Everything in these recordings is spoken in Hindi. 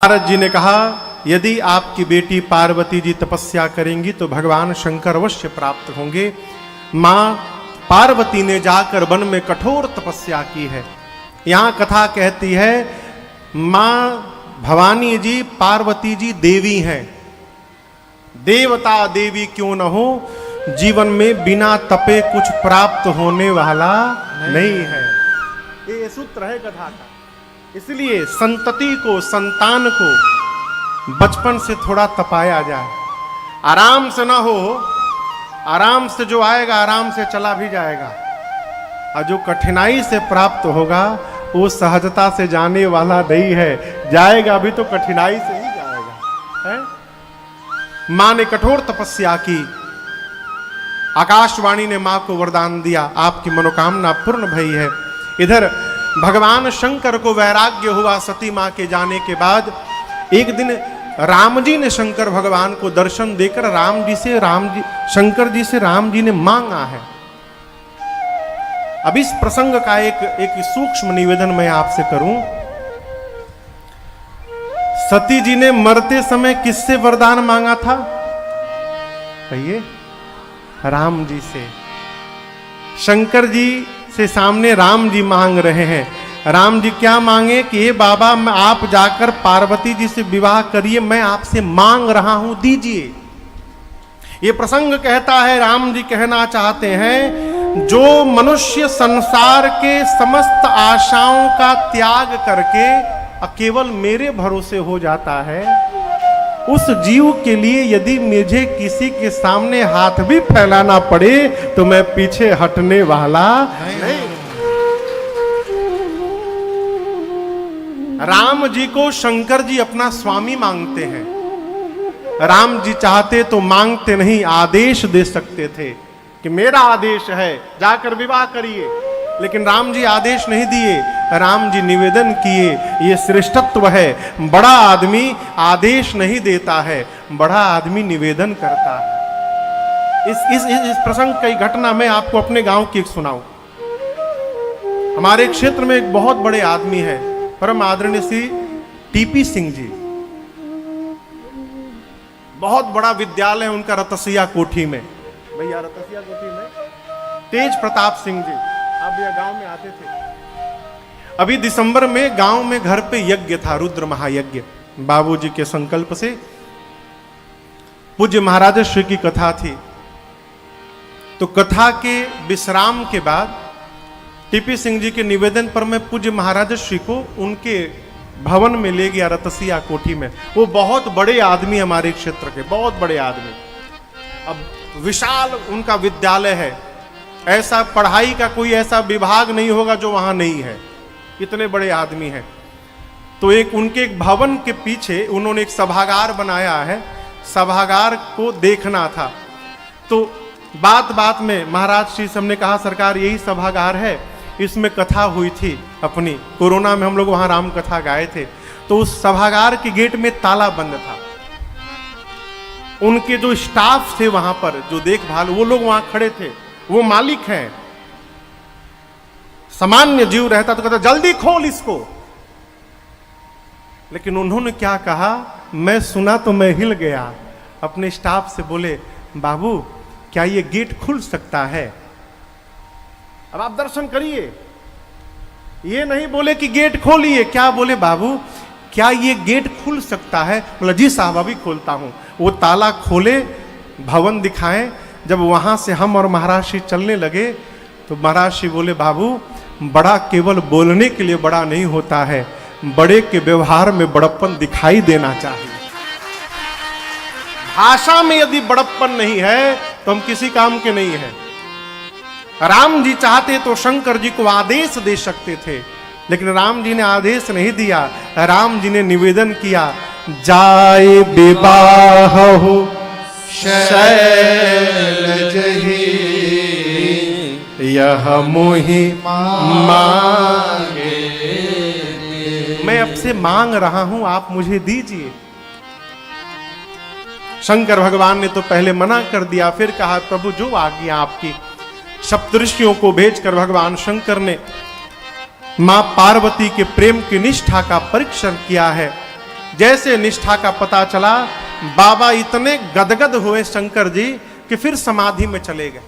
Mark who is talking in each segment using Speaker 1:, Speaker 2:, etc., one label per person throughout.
Speaker 1: नारद जी ने कहा, यदि आपकी बेटी पार्वती जी तपस्या करेंगी तो भगवान शंकर अवश्य प्राप्त होंगे। माँ पार्वती ने जाकर वन में कठोर तपस्या की है। यहाँ कथा कहती है, माँ भवानी जी पार्वती जी देवी हैं। देवता देवी क्यों न हो, जीवन में बिना तपे कुछ प्राप्त होने वाला नहीं है। ये सूत्र है कथा का। इसलिए संतति को, संतान को बचपन से थोड़ा तपाया जाए। आराम से ना हो, आराम से जो आएगा आराम से चला भी जाएगा, और जो कठिनाई से प्राप्त होगा वो सहजता से जाने वाला नहीं है। जाएगा भी तो कठिनाई से ही जाएगा है? मां ने कठोर तपस्या की। आकाशवाणी ने मां को वरदान दिया, आपकी मनोकामना पूर्ण भई है। इधर भगवान शंकर को वैराग्य हुआ सती मां के जाने के बाद। एक दिन राम जी ने शंकर भगवान को दर्शन देकर शंकर जी से राम जी ने मांगा है। अब इस प्रसंग का एक सूक्ष्म निवेदन मैं आपसे करूं। सती जी ने मरते समय किससे वरदान मांगा था? कहिए। राम जी से। शंकर जी से सामने राम जी मांग रहे हैं। राम जी क्या मांगे कि ये बाबा आप जाकर पार्वती जी से विवाह करिए, मैं आपसे मांग रहा हूं, दीजिए। ये प्रसंग कहता है, राम जी कहना चाहते हैं, जो मनुष्य संसार के समस्त आशाओं का त्याग करके केवल मेरे भरोसे हो जाता है, उस जीव के लिए यदि मुझे किसी के सामने हाथ भी फैलाना पड़े तो मैं पीछे हटने वाला नहीं। राम जी को शंकर जी अपना स्वामी मांगते हैं। राम जी चाहते तो मांगते नहीं, आदेश दे सकते थे कि मेरा आदेश है, जाकर विवाह करिए। लेकिन राम जी आदेश नहीं दिए। राम जी निवेदन किए। ये श्रेष्ठत्व है। बड़ा आदमी आदेश नहीं देता है, बड़ा आदमी निवेदन करता है। इस प्रसंग की घटना मैं आपको अपने गांव की एक सुनाऊं। हमारे क्षेत्र में एक बहुत बड़े आदमी है, परम आदरणीय श्री टीपी सिंह जी। बहुत बड़ा विद्यालय है उनका रतसिया कोठी में। भैया रतसिया कोठी में तेज प्रताप सिंह जी, आप भैया गांव में आते थे। अभी दिसंबर में गांव में घर पे यज्ञ था, रुद्र महायज्ञ। बाबूजी के संकल्प से पूज्य महाराज श्री की कथा थी। तो कथा के विश्राम के बाद टीपी सिंह जी के निवेदन पर मैं पूज्य महाराज श्री को उनके भवन में ले गया, रतसिया कोठी में। वो बहुत बड़े आदमी, हमारे क्षेत्र के बहुत बड़े आदमी। अब विशाल उनका विद्यालय है, ऐसा पढ़ाई का कोई ऐसा विभाग नहीं होगा जो वहां नहीं है, इतने बड़े आदमी हैं। तो उनके एक भवन के पीछे उन्होंने एक सभागार बनाया है। सभागार को देखना था। तो बात बात में महाराज श्री से हमने कहा, सरकार यही सभागार है, इसमें कथा हुई थी अपनी। कोरोना में हम लोग वहां राम कथा गाए थे। तो उस सभागार के गेट में ताला बंद था। उनके जो स्टाफ थे वहां पर, जो देखभाल, वो लोग वहां खड़े थे। वो मालिक हैं। सामान्य जीव रहता तो कहता जल्दी खोल इसको। लेकिन उन्होंने क्या कहा, मैं सुना तो मैं हिल गया। अपने स्टाफ से बोले, बाबू क्या ये गेट खुल सकता है? अब आप दर्शन करिए। ये नहीं बोले कि गेट खोलिए, क्या बोले, बाबू क्या ये गेट खुल सकता है? बोला जी साहब अभी खोलता हूं। वो ताला खोले, भवन दिखाएं। जब वहां से हम और महाराज श्री चलने लगे तो महाराज श्री बोले, बाबू बड़ा केवल बोलने के लिए बड़ा नहीं होता है, बड़े के व्यवहार में बड़प्पन दिखाई देना चाहिए। भाषा में यदि बड़प्पन नहीं है तो हम किसी काम के नहीं हैं। राम जी चाहते तो शंकर जी को आदेश दे सकते थे, लेकिन राम जी ने आदेश नहीं दिया। राम जी ने निवेदन किया, जाए विवाह हो शैलज ही, यह मोहि मांगे। मैं अब से मांग रहा हूं, आप मुझे दीजिए। शंकर भगवान ने तो पहले मना कर दिया, फिर कहा प्रभु जो आज्ञा आपकी। सप्तऋषियों को भेजकर भगवान शंकर ने मां पार्वती के प्रेम की निष्ठा का परीक्षण किया है। जैसे निष्ठा का पता चला, बाबा इतने गदगद हुए शंकर जी कि फिर समाधि में चले गए।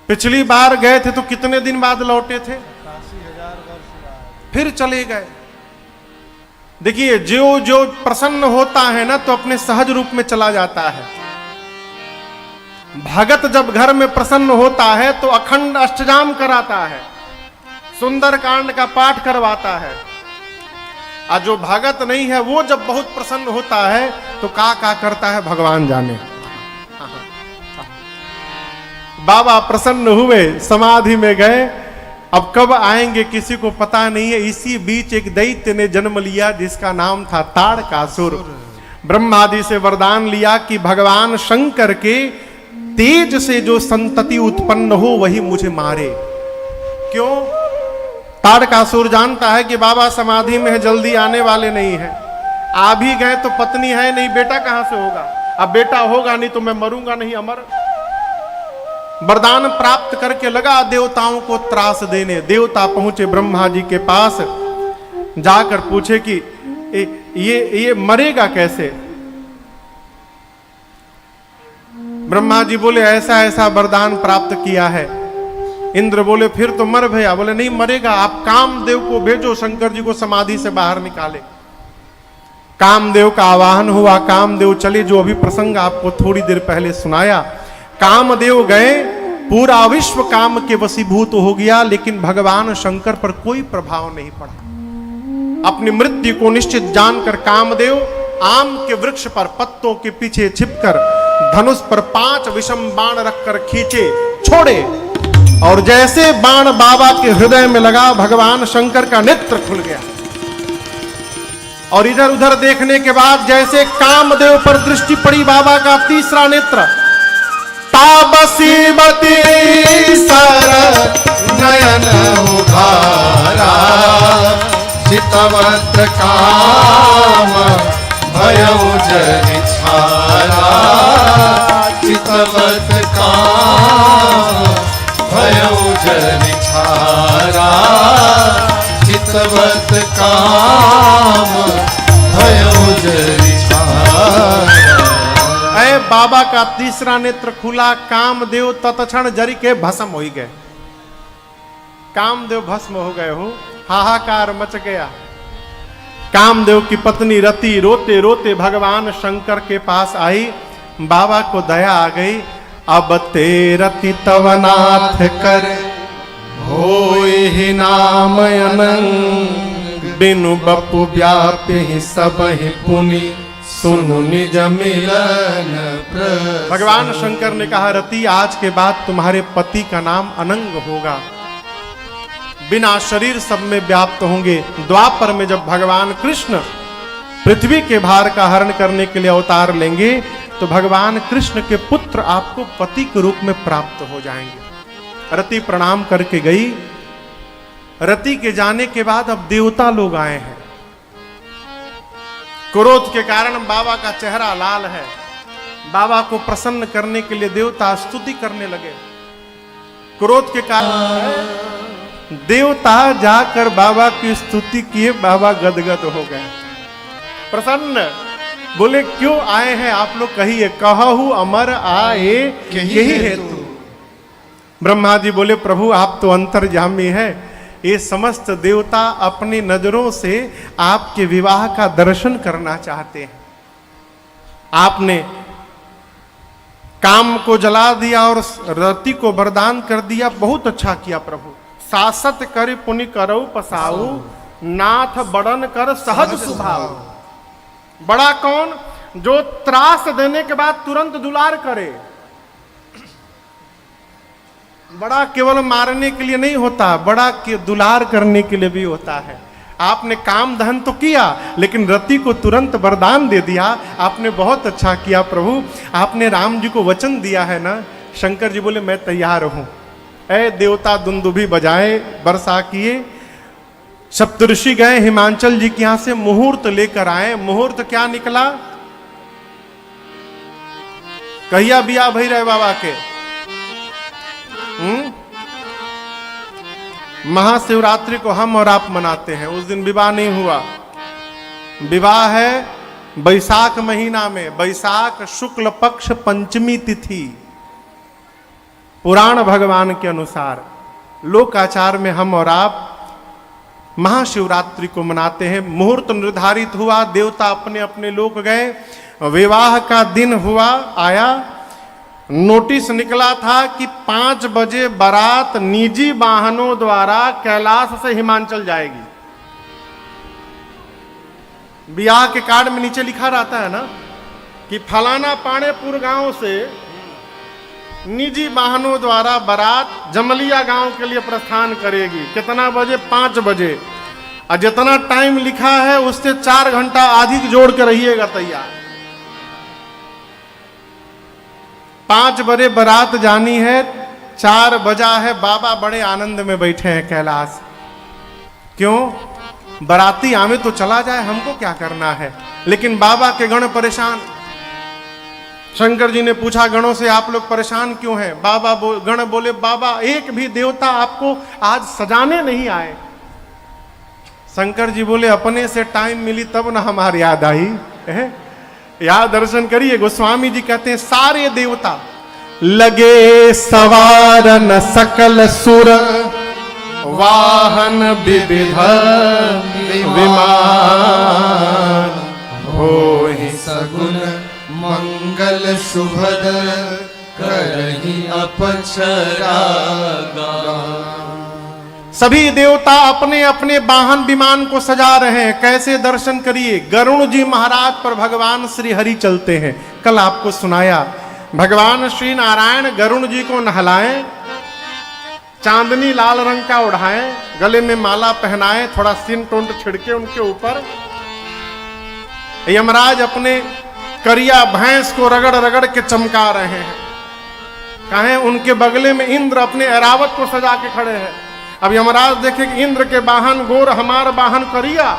Speaker 1: पिछली बार गए थे तो कितने दिन बाद लौटे थे?
Speaker 2: 80,000 वर्ष बाद
Speaker 1: फिर चले गए। देखिए, जो जो प्रसन्न होता है ना तो अपने सहज रूप में चला जाता है। भगत जब घर में प्रसन्न होता है तो अखंड अष्टजाम कराता है, सुंदर कांड का पाठ करवाता है। और जो भगत नहीं है वो जब बहुत प्रसन्न होता है तो का करता है भगवान जाने। बाबा प्रसन्न हुए, समाधि में गए। अब कब आएंगे किसी को पता नहीं है। इसी बीच एक दैत्य ने जन्म लिया जिसका नाम था ताड़कासुर। ब्रह्मादि से वरदान लिया कि भगवान शंकर के तेज से जो संतति उत्पन्न हो वही मुझे मारे। क्यों? ताड़कासुर जानता है कि बाबा समाधि में है, जल्दी आने वाले नहीं है। आ भी गए तो पत्नी है नहीं, बेटा कहां से होगा? अब बेटा होगा नहीं तो मैं मरूंगा नहीं, अमर। वरदान प्राप्त करके लगा देवताओं को त्रास देने। देवता पहुंचे ब्रह्मा जी के पास, जाकर पूछे कि ये मरेगा कैसे? ब्रह्मा जी बोले ऐसा ऐसा वरदान प्राप्त किया है। इंद्र बोले फिर तो मर भैया। बोले नहीं मरेगा, आप कामदेव को भेजो, शंकर जी को समाधि से बाहर निकाले। कामदेव का आवाहन हुआ, कामदेव चले, जो अभी प्रसंग आपको थोड़ी देर पहले सुनाया। कामदेव गए, पूरा विश्व काम के वशीभूत हो गया, लेकिन भगवान शंकर पर कोई प्रभाव नहीं पड़ा। अपनी मृत्यु को निश्चित जानकर कामदेव आम के वृक्ष पर पत्तों के पीछे छिपकर धनुष पर 5 विषम बाण रखकर खींचे, छोड़े, और जैसे बाण बाबा के हृदय में लगा, भगवान शंकर का नेत्र खुल गया। और इधर उधर देखने के बाद जैसे कामदेव पर दृष्टि पड़ी बाबा का तीसरा नेत्र, ताबसीमती सर नयन उधारा, चितवत काम भयउ जरि छारा, चितवत काम भयउ जरि छारा, चितवत काम भयउ जरि छारा। बाबा का तीसरा नेत्र खुला, कामदेव तत्क्षण जरी के भस्म हो गए। कामदेव भस्म हो गए हो, हाहाकार मच गया। कामदेव की पत्नी रति रोते रोते भगवान शंकर के पास आई। बाबा को दया आ गई। अब ते रति तवनाथ कर होए ही नाम अनंग, बिनु बपु व्यापि सब ही पुनि, सुनु निज मिलन। भगवान शंकर ने कहा, रति आज के बाद तुम्हारे पति का नाम अनंग होगा, बिना शरीर सब में व्याप्त होंगे। द्वापर में जब भगवान कृष्ण पृथ्वी के भार का हरण करने के लिए अवतार लेंगे तो भगवान कृष्ण के पुत्र आपको पति के रूप में प्राप्त हो जाएंगे। रति प्रणाम करके गई। रति के जाने के बाद अब देवता लोग आए हैं। क्रोध के कारण बाबा का चेहरा लाल है। बाबा को प्रसन्न करने के लिए देवता स्तुति करने लगे। क्रोध के कारण देवता जाकर बाबा की स्तुति किए, बाबा गदगद हो गए, प्रसन्न। बोले क्यों आए हैं आप लोग, कहिए। कहू अमर आए यही हेतु। ब्रह्मा जी बोले प्रभु आप तो अंतर्यामी है, ये समस्त देवता अपनी नजरों से आपके विवाह का दर्शन करना चाहते हैं। आपने काम को जला दिया और रति को वरदान कर दिया, बहुत अच्छा किया प्रभु। सासत कर पुनि करौ पसाऊ, नाथ बड़न कर सहज सुभाव। बड़ा कौन? जो त्रास देने के बाद तुरंत दुलार करे। बड़ा केवल मारने के लिए नहीं होता, बड़ा के दुलार करने के लिए भी होता है। आपने काम दहन तो किया लेकिन रति को तुरंत वरदान दे दिया। आपने बहुत अच्छा किया प्रभु। आपने राम जी को वचन दिया है ना। शंकर जी बोले मैं तैयार हूं। ऐ देवता दुंदुभी बजाए, वर्षा किए। सप्तऋषि गए हिमांचल जी के यहां से मुहूर्त लेकर आए। मुहूर्त क्या निकला? कहिया बिया भई रहे बाबा के। महाशिवरात्रि को हम और आप मनाते हैं, उस दिन विवाह नहीं हुआ। विवाह है बैसाख महीना में, बैसाख शुक्ल पक्ष पंचमी तिथि। पुराण भगवान के अनुसार लोकाचार में हम और आप महाशिवरात्रि को मनाते हैं। मुहूर्त निर्धारित हुआ, देवता अपने अपने लोक गए, विवाह का दिन हुआ, आया, नोटिस निकला था कि 5 बजे बारात निजी वाहनों द्वारा कैलाश से हिमाचल जाएगी। ब्याह के कार्ड में नीचे लिखा रहता है ना कि फलाना पाड़ेपुर गांव से निजी वाहनों द्वारा बारात जमलिया गांव के लिए प्रस्थान करेगी। कितना बजे? 5 बजे। और जितना टाइम लिखा है उससे 4 घंटा अधिक जोड़ के रहिएगा तैयार। 5 बजे बारात जानी है, 4 बजा है, बाबा बड़े आनंद में बैठे हैं कैलाश। क्यों? बाराती आवे तो चला जाए, हमको क्या करना है। लेकिन बाबा के गण परेशान। शंकर जी ने पूछा गणों से, आप लोग परेशान क्यों हैं? गण बोले, बाबा एक भी देवता आपको आज सजाने नहीं आए। शंकर जी बोले, अपने से टाइम मिली तब ना हमारी याद आई है। याद दर्शन करिए, गोस्वामी जी कहते हैं सारे देवता लगे सवारन सकल सुर वाहन विविध विमान होहि
Speaker 3: सगुन मंगल शुभद करहि अपचरा।
Speaker 1: सभी देवता अपने अपने वाहन विमान को सजा रहे हैं। कैसे? दर्शन करिए, गरुण जी महाराज पर भगवान श्री हरि चलते हैं। कल आपको सुनाया, भगवान श्री नारायण गरुण जी को नहलाएं, चांदनी लाल रंग का उड़ाएं, गले में माला पहनाएं, थोड़ा सिन टोंट छिड़के उनके ऊपर। यमराज अपने करिया भैंस को रगड़ रगड़ के चमका रहे हैं। कहें उनके बगले में इंद्र अपने ऐरावत को सजा के खड़े हैं। अब यमराज देखे कि इंद्र के वाहन गोर, हमारा वाहन करिया,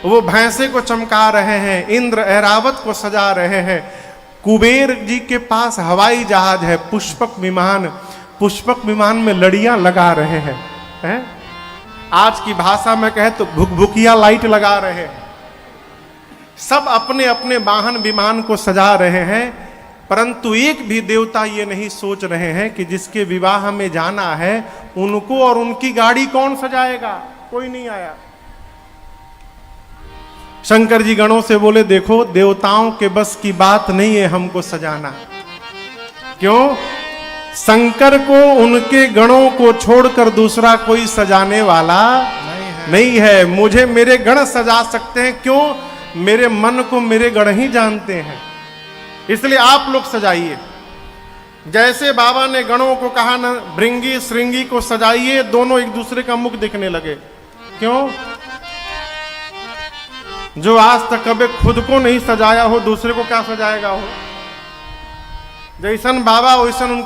Speaker 1: वो भैंसे को चमका रहे हैं, इंद्र ऐरावत को सजा रहे हैं। कुबेर जी के पास हवाई जहाज है, पुष्पक विमान। पुष्पक विमान में लड़ियां लगा रहे हैं। आज की भाषा में कहे तो भुकभुकिया लाइट लगा रहे हैं। सब अपने अपने वाहन विमान को सजा रहे हैं, परंतु एक भी देवता ये नहीं सोच रहे हैं कि जिसके विवाह में जाना है उनको और उनकी गाड़ी कौन सजाएगा। कोई नहीं आया। शंकर जी गणों से बोले, देखो देवताओं के बस की बात नहीं है हमको सजाना। क्यों? शंकर को उनके गणों को छोड़कर दूसरा कोई सजाने वाला नहीं है। मुझे मेरे गण सजा सकते हैं। क्यों? मेरे मन को मेरे गण ही जानते हैं, इसलिए आप लोग सजाइए। जैसे बाबा ने गणों को कहा ना, भृंगी श्रृंगी को सजाइए, दोनों एक दूसरे का मुख दिखने लगे। क्यों? जो आज तक कभी खुद को नहीं सजाया हो, दूसरे को क्या सजाएगा हो। जैसन बाबा वैसन उनके